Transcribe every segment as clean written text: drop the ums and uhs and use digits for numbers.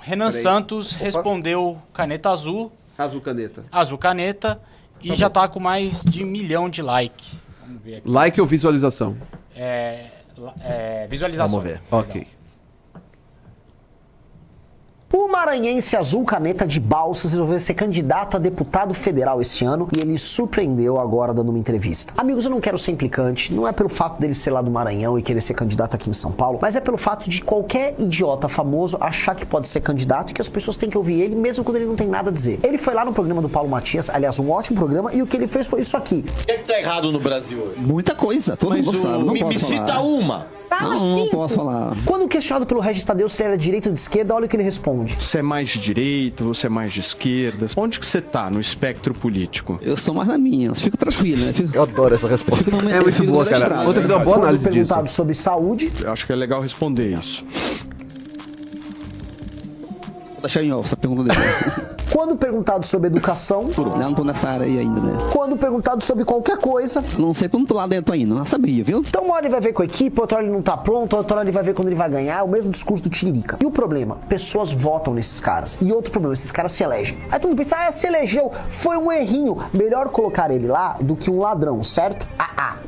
Renan Santos respondeu caneta azul. Azul caneta. Azul caneta. E já tá com mais de 1 milhão de like. Vamos ver aqui. Like ou visualização? Visualização. Vamos ver. Ok. O maranhense Azul Caneta de Balsas resolveu ser candidato a deputado federal esse ano e ele surpreendeu agora dando uma entrevista. Amigos, eu não quero ser implicante, não é pelo fato dele ser lá do Maranhão e querer ser candidato aqui em São Paulo, mas é pelo fato de qualquer idiota famoso achar que pode ser candidato e que as pessoas têm que ouvir ele mesmo quando ele não tem nada a dizer. Ele foi lá no programa do Paulo Matias, aliás, um ótimo programa, e o que ele fez foi isso aqui. O que tá errado no Brasil hoje? Muita coisa, todo mundo sabe. Não Me posso cita falar. uma. Não posso falar. Quando questionado pelo Regis Tadeu se ele é de direita ou de esquerda, olha o que ele responde. Você é mais de direita, você é mais de esquerda? Onde que você tá no espectro político? Eu sou mais na minha, fico tranquilo, né? Eu adoro essa resposta. É muito boa, cara. Vou ter que fazer uma boa análise Quando disso. perguntado sobre saúde, Eu acho que é legal responder isso. Vou deixar em off essa pergunta dele. quando perguntado sobre educação, Não tô nessa área aí ainda, né? quando perguntado sobre qualquer coisa. Não sei pra não tô lá dentro ainda, não sabia, viu? Então uma hora ele vai ver com a equipe, outra hora ele não tá pronto, outra hora ele vai ver quando ele vai ganhar, o mesmo discurso do Tiririca. E o problema? Pessoas votam nesses caras. E outro problema, esses caras se elegem. Aí todo mundo pensa, se elegeu, foi um errinho. Melhor colocar ele lá do que um ladrão, certo?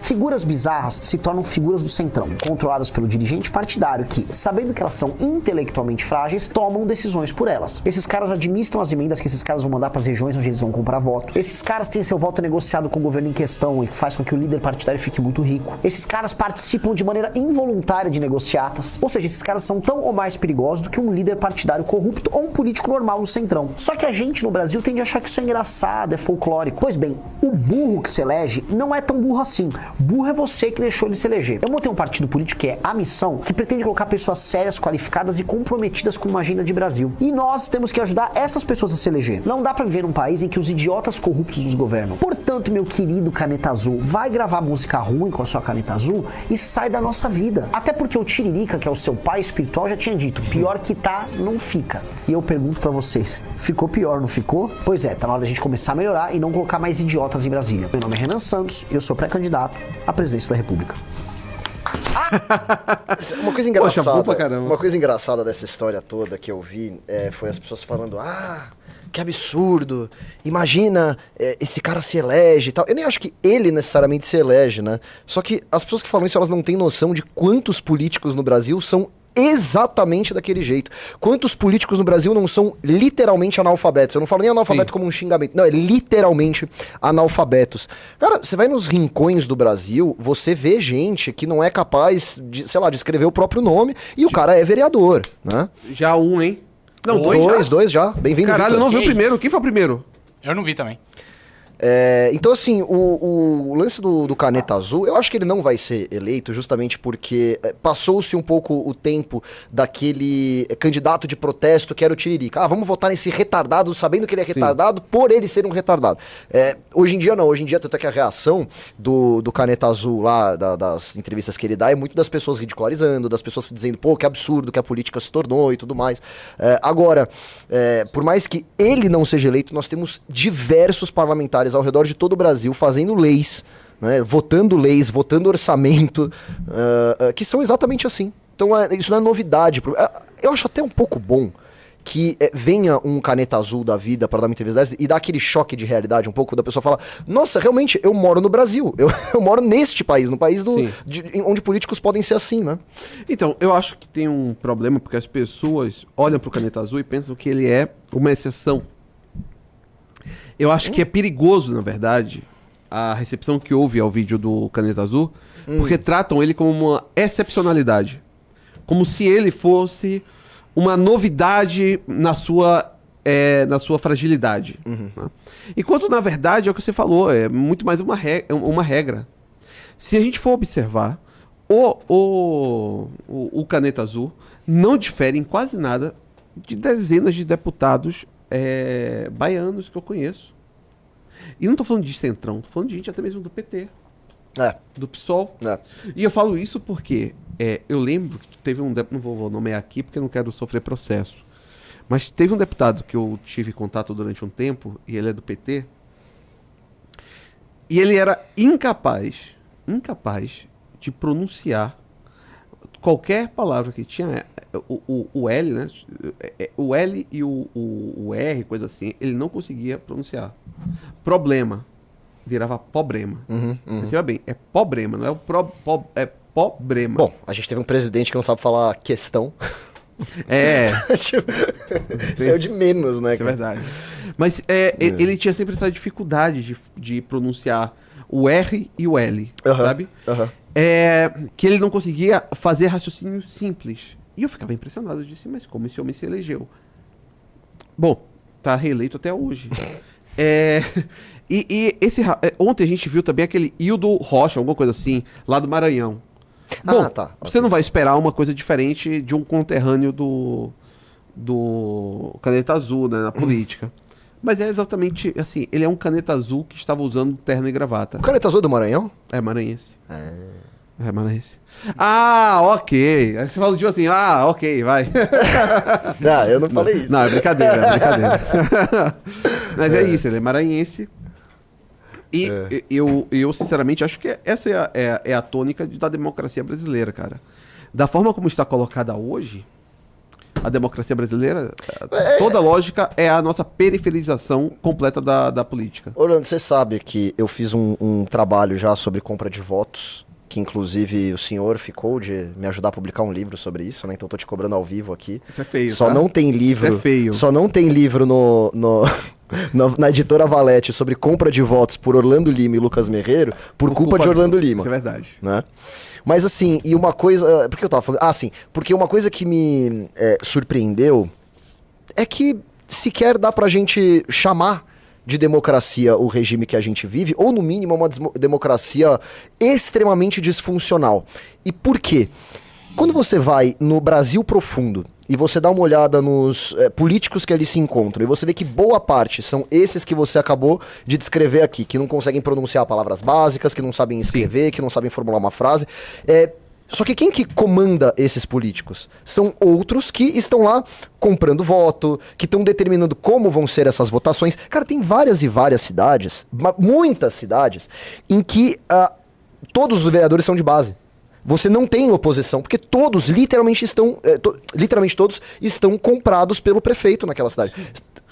Figuras bizarras se tornam figuras do centrão, controladas pelo dirigente partidário que, sabendo que elas são intelectualmente frágeis, tomam decisões por elas. Esses caras administram as emendas que esses caras vão mandar para as regiões onde eles vão comprar voto. Esses caras têm seu voto negociado com o governo em questão e faz com que o líder partidário fique muito rico. Esses caras participam de maneira involuntária de negociatas. Ou seja, esses caras são tão ou mais perigosos do que um líder partidário corrupto ou um político normal no centrão. Só que a gente no Brasil tende a achar que isso é engraçado, é folclórico. Pois bem, o burro que se elege não é tão burro assim. Burro é você que deixou ele se eleger. Eu montei um partido político que é a Missão, que pretende colocar pessoas sérias, qualificadas e comprometidas com uma agenda de Brasil. E nós temos que ajudar essas pessoas a se eleger. Não dá pra viver num país em que os idiotas corruptos nos governam. Portanto, meu querido caneta azul, vai gravar música ruim com a sua caneta azul e sai da nossa vida. Até porque o Tiririca, que é o seu pai espiritual, já tinha dito, pior que tá, não fica. E eu pergunto pra vocês, ficou pior, não ficou? Pois é, tá na hora da gente começar a melhorar e não colocar mais idiotas em Brasília. Meu nome é Renan Santos e eu sou pré-candidato à presidência da República. Uma coisa engraçada, Poxa, caramba. uma coisa engraçada dessa história toda que eu vi foi as pessoas falando, que absurdo, imagina, esse cara se elege e tal. Eu nem acho que ele necessariamente se elege, né? Só que as pessoas que falam isso, elas não têm noção de quantos políticos no Brasil são exatamente daquele jeito. Quantos políticos no Brasil não são literalmente analfabetos? Eu não falo nem analfabeto como um xingamento. Não, é literalmente analfabetos. Cara, você vai nos rincões do Brasil, você vê gente que não é capaz de, sei lá, de escrever o próprio nome e o cara é vereador, né? Já um, hein? Não, Dois já. Bem-vindo, Caralho, eu Victor. não vi o primeiro. Quem foi o primeiro? Eu não vi também. Então, assim, o lance do caneta azul, eu acho que ele não vai ser eleito justamente porque passou-se um pouco o tempo daquele candidato de protesto que era o Tiririca. Vamos votar nesse retardado, sabendo que ele é retardado, por ele ser um retardado. Hoje em dia não, hoje em dia tanto é que a reação do caneta azul lá, das entrevistas que ele dá, é muito das pessoas ridicularizando, das pessoas dizendo, pô, que absurdo que a política se tornou e tudo mais. Agora, por mais que ele não seja eleito, nós temos diversos parlamentares ao redor de todo o Brasil fazendo leis, né, votando orçamento, que são exatamente assim. Então isso não é novidade. Eu acho até um pouco bom que venha um caneta azul da vida para dar uma entrevista dessa e dar aquele choque de realidade um pouco, da pessoa falar, nossa, realmente, eu moro no Brasil, eu moro neste país, no país onde políticos podem ser assim, né? Então, eu acho que tem um problema porque as pessoas olham pro caneta azul e pensam que ele é uma exceção. Eu acho que é perigoso, na verdade, a recepção que houve ao vídeo do Caneta Azul, porque tratam ele como uma excepcionalidade. Como se ele fosse uma novidade na sua fragilidade. Né? Enquanto, na verdade, é o que você falou, é muito mais uma regra. Se a gente for observar, o Caneta Azul não difere em quase nada de dezenas de deputados baianos que eu conheço. E não tô falando de centrão, tô falando de gente até mesmo do PT. Do PSOL. E eu falo isso porque eu lembro que teve um deputado, não vou nomear aqui porque eu não quero sofrer processo, mas teve um deputado que eu tive contato durante um tempo, e ele é do PT, e ele era incapaz de pronunciar qualquer palavra que tinha o L, né? O L e o R, coisa assim, ele não conseguia pronunciar. Problema. Virava problema. Perceba bem, é problema, não é é problema. Bom, a gente teve um presidente que não sabe falar questão. É. Tipo, isso é o de menos, né? Isso é cara? verdade. Mas ele tinha sempre essa dificuldade de pronunciar o R e o L, sabe? Que ele não conseguia fazer raciocínio simples. E eu ficava impressionado. Eu disse, mas como esse homem se elegeu? Bom, tá reeleito até hoje. Ontem a gente viu também aquele Hildo Rocha, alguma coisa assim, lá do Maranhão. Bom, você não vai esperar uma coisa diferente de um conterrâneo do Caneta Azul, né, na política. Mas é exatamente assim, ele é um Caneta Azul que estava usando terno e gravata. O Caneta Azul do Maranhão? É maranhense. É maranhense. Ah, ok. Aí você falou tipo assim, ok, vai. Não, eu não falei isso. Não, é brincadeira, é brincadeira. Mas é isso, ele é maranhense. E eu sinceramente acho que essa é a tônica da democracia brasileira, cara. Da forma como está colocada hoje, a democracia brasileira, toda a lógica é a nossa periferização completa da política. Orlando, você sabe que eu fiz um trabalho já sobre compra de votos, que inclusive o senhor ficou de me ajudar a publicar um livro sobre isso, né? Então eu tô te cobrando ao vivo aqui. Isso é feio, Só tá? não tem livro. Isso é feio. Só não tem livro na editora Valete sobre compra de votos por Orlando Lima e Lucas Merreiro por culpa de Orlando Lima. Isso é verdade. Né? Mas assim, e uma coisa... Por que eu tava falando? Sim, porque uma coisa que me surpreendeu é que sequer dá pra gente chamar de democracia o regime que a gente vive, ou no mínimo uma democracia extremamente disfuncional. E por quê? Quando você vai no Brasil profundo e você dá uma olhada nos políticos que ali se encontram, e você vê que boa parte são esses que você acabou de descrever aqui, que não conseguem pronunciar palavras básicas, que não sabem escrever, que não sabem formular uma frase. Só que quem que comanda esses políticos? São outros que estão lá comprando voto, que estão determinando como vão ser essas votações. Cara, tem várias e várias cidades, muitas cidades, em que todos os vereadores são de base. Você não tem oposição, porque todos, literalmente todos, estão comprados pelo prefeito naquela cidade.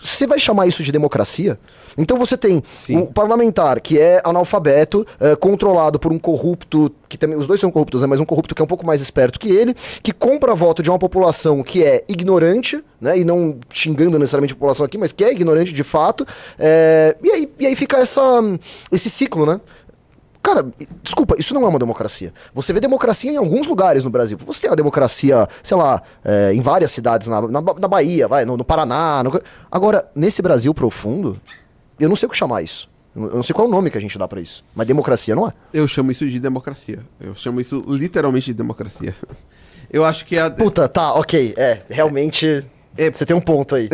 Você vai chamar isso de democracia? Então você tem um parlamentar que é analfabeto, controlado por um corrupto, que também, os dois são corruptos, né, mas um corrupto que é um pouco mais esperto que ele, que compra voto de uma população que é ignorante, né, e não xingando necessariamente a população aqui, mas que é ignorante de fato, e aí fica esse ciclo, né? Cara, desculpa, isso não é uma democracia. Você vê democracia em alguns lugares no Brasil. Você tem a democracia, sei lá, em várias cidades, na Bahia, no Paraná. Agora, nesse Brasil profundo, eu não sei o que chamar isso. Eu não sei qual é o nome que a gente dá pra isso. Mas democracia não é. Eu chamo isso de democracia. Eu chamo isso literalmente de democracia. Eu acho que Puta, tá, ok. Realmente... Você tem um ponto aí.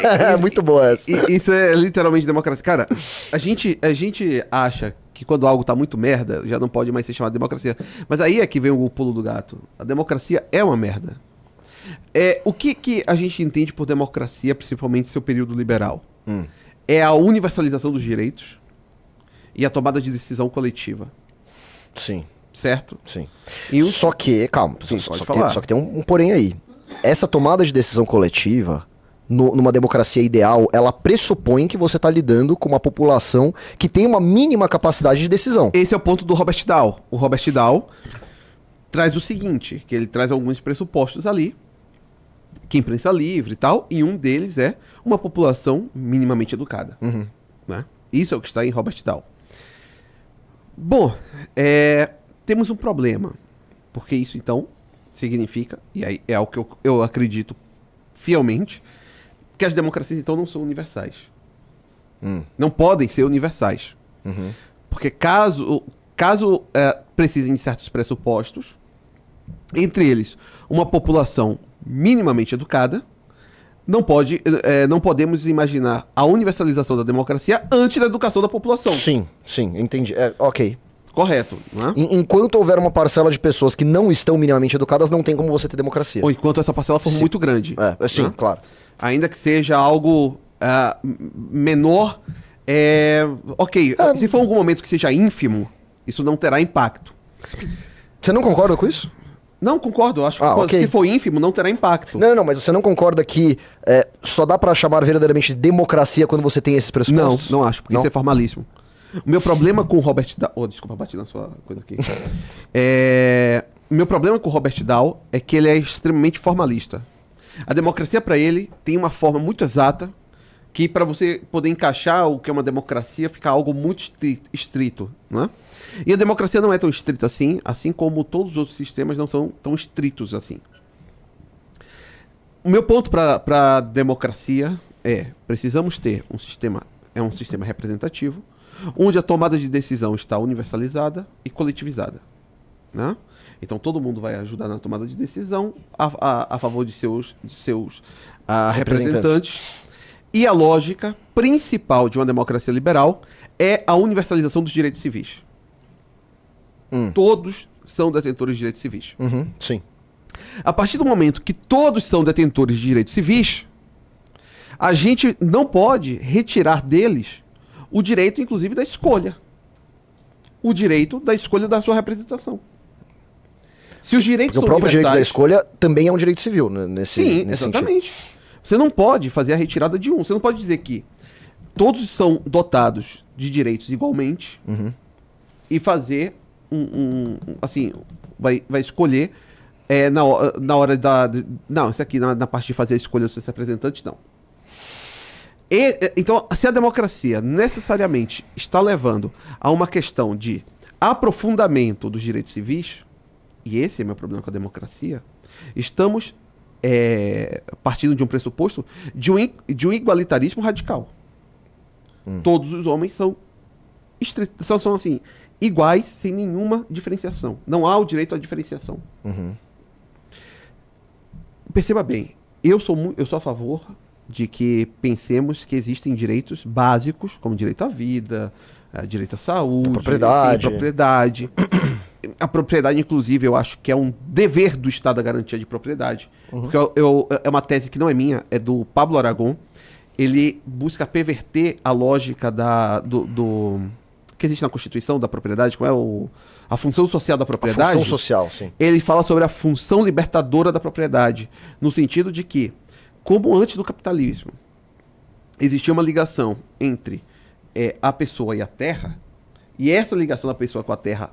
É muito boa essa. Isso é literalmente democracia. Cara, a gente acha que quando algo tá muito merda, já não pode mais ser chamado de democracia. Mas aí é que vem o pulo do gato. A democracia é uma merda. O que a gente entende por democracia, principalmente seu período liberal? É a universalização dos direitos e a tomada de decisão coletiva. Sim. Certo? Sim. Só que, calma, só que tem um porém aí. Essa tomada de decisão coletiva, numa democracia ideal, ela pressupõe que você está lidando com uma população que tem uma mínima capacidade de decisão. Esse é o ponto do Robert Dahl. O Robert Dahl traz o seguinte, que ele traz alguns pressupostos ali, que imprensa livre e tal, e um deles é uma população minimamente educada. Né? Isso é o que está em Robert Dahl. Bom, temos um problema, porque isso então significa, e aí é algo que eu acredito fielmente, que as democracias então não são universais. Não podem ser universais. Porque caso precisem de certos pressupostos, entre eles uma população minimamente educada, não podemos imaginar a universalização da democracia antes da educação da população. Sim, entendi. Ok. Correto, não é? Enquanto houver uma parcela de pessoas que não estão minimamente educadas, não tem como você ter democracia. Ou enquanto essa parcela for muito grande. Sim, claro. Ainda que seja algo menor, se for algum momento que seja ínfimo, isso não terá impacto. Você não concorda com isso? Não, concordo. Eu acho que ok. se for ínfimo, não terá impacto. Não, mas você não concorda que só dá pra chamar verdadeiramente de democracia quando você tem esses pressupostos? Não acho, porque Não? isso é formalíssimo. O meu problema com o Robert Dow... desculpa, bati na sua coisa aqui. O meu problema com o Robert Dow é que ele é extremamente formalista. A democracia, para ele, tem uma forma muito exata que, para você poder encaixar o que é uma democracia, fica algo muito estrito, não é? E a democracia não é tão estrita assim como todos os outros sistemas não são tão estritos assim. O meu ponto para a democracia precisamos ter um sistema representativo, onde a tomada de decisão está universalizada e coletivizada, né? Então todo mundo vai ajudar na tomada de decisão a favor de seus representantes. E a lógica principal de uma democracia liberal é a universalização dos direitos civis. Todos são detentores de direitos civis. Sim. A partir do momento que todos são detentores de direitos civis, a gente não pode retirar deles o direito, inclusive, da escolha. O direito da escolha da sua representação. Se os direitos Porque o próprio direito da escolha também é um direito civil, né, nesse exatamente. sentido. Você não pode fazer a retirada de um. Você não pode dizer que todos são dotados de direitos igualmente e fazer assim, vai escolher na hora da... Não, isso aqui, na parte de fazer a escolha dos seus representantes, não. Então, se a democracia necessariamente está levando a uma questão de aprofundamento dos direitos civis, e esse é meu problema com a democracia, estamos partindo de um pressuposto de um igualitarismo radical. Todos os homens são assim, iguais, sem nenhuma diferenciação. Não há o direito à diferenciação. Perceba bem, eu sou a favor de que pensemos que existem direitos básicos, como direito à vida, direito à saúde, propriedade. A propriedade, inclusive, eu acho que é um dever do Estado a garantia de propriedade. Porque é uma tese que não é minha, é do Pablo Aragón. Ele busca perverter a lógica que existe na Constituição da propriedade, qual é a função social da propriedade. A função social, sim. Ele fala sobre a função libertadora da propriedade, no sentido de que, como antes do capitalismo, existia uma ligação entre a pessoa e a terra, e essa ligação da pessoa com a terra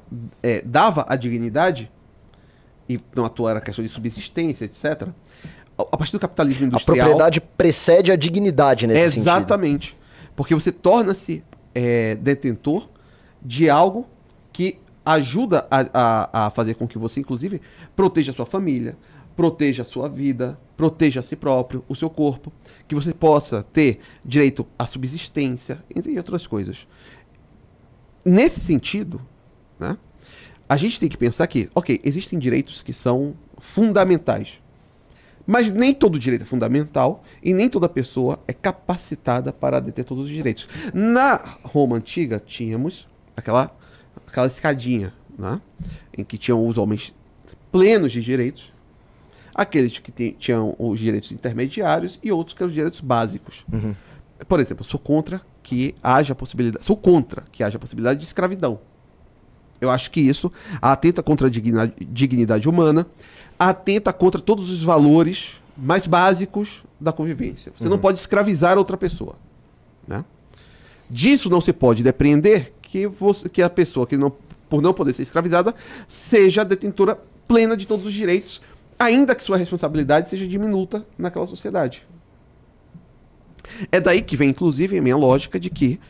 dava a dignidade, e não atuar a questão de subsistência, etc. A partir do capitalismo industrial... A propriedade precede a dignidade nesse sentido. Exatamente. Porque você torna-se detentor de algo que ajuda a fazer com que você, inclusive, proteja a sua família, proteja a sua vida, proteja a si próprio, o seu corpo, que você possa ter direito à subsistência, entre outras coisas. Nesse sentido, né, a gente tem que pensar que, existem direitos que são fundamentais, mas nem todo direito é fundamental e nem toda pessoa é capacitada para deter todos os direitos. Na Roma Antiga, tínhamos aquela escadinha, né, em que tinham os homens plenos de direitos, aqueles que tinham os direitos intermediários e outros que eram os direitos básicos. Por exemplo, sou contra que haja a possibilidade de escravidão. Eu acho que isso atenta contra a dignidade humana, atenta contra todos os valores mais básicos da convivência. Você não pode escravizar outra pessoa, né? Disso não se pode depreender que a pessoa, por não poder ser escravizada, seja detentora plena de todos os direitos, ainda que sua responsabilidade seja diminuta naquela sociedade. É daí que vem, inclusive, a minha lógica de que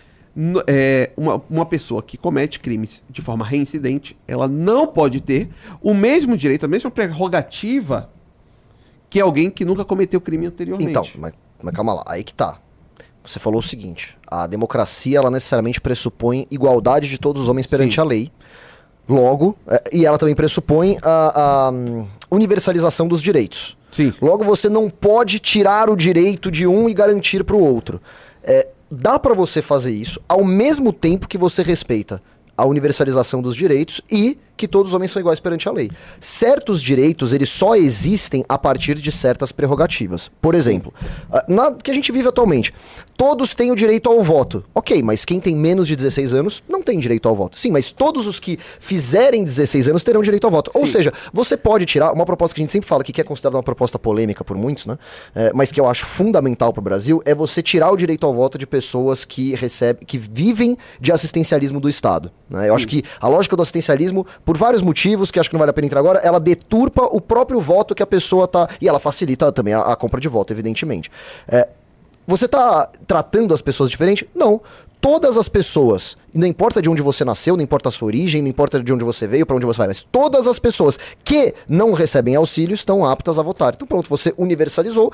uma pessoa que comete crimes de forma reincidente, ela não pode ter o mesmo direito, a mesma prerrogativa que alguém que nunca cometeu crime anteriormente. Então, mas calma lá, aí que tá. Você falou o seguinte, a democracia, ela necessariamente pressupõe igualdade de todos os homens perante a lei. Logo, e ela também pressupõe a universalização dos direitos. Sim. Logo, você não pode tirar o direito de um e garantir para o outro. Dá para você fazer isso ao mesmo tempo que você respeita a universalização dos direitos e que todos os homens são iguais perante a lei. Certos direitos, eles só existem a partir de certas prerrogativas. Por exemplo, na que a gente vive atualmente, todos têm o direito ao voto. Ok, mas quem tem menos de 16 anos não tem direito ao voto. Sim, mas todos os que fizerem 16 anos terão direito ao voto. Ou seja, você pode tirar uma proposta que a gente sempre fala que é considerada uma proposta polêmica por muitos, né? Mas que eu acho fundamental para o Brasil, é você tirar o direito ao voto de pessoas que vivem de assistencialismo do Estado. Né? Eu acho que a lógica do assistencialismo, por vários motivos, que acho que não vale a pena entrar agora, ela deturpa o próprio voto que a pessoa tá... E ela facilita também a compra de voto, evidentemente. Você está tratando as pessoas diferente? Não. Todas as pessoas, não importa de onde você nasceu, não importa a sua origem, não importa de onde você veio, para onde você vai, mas todas as pessoas que não recebem auxílio estão aptas a votar. Então pronto, você universalizou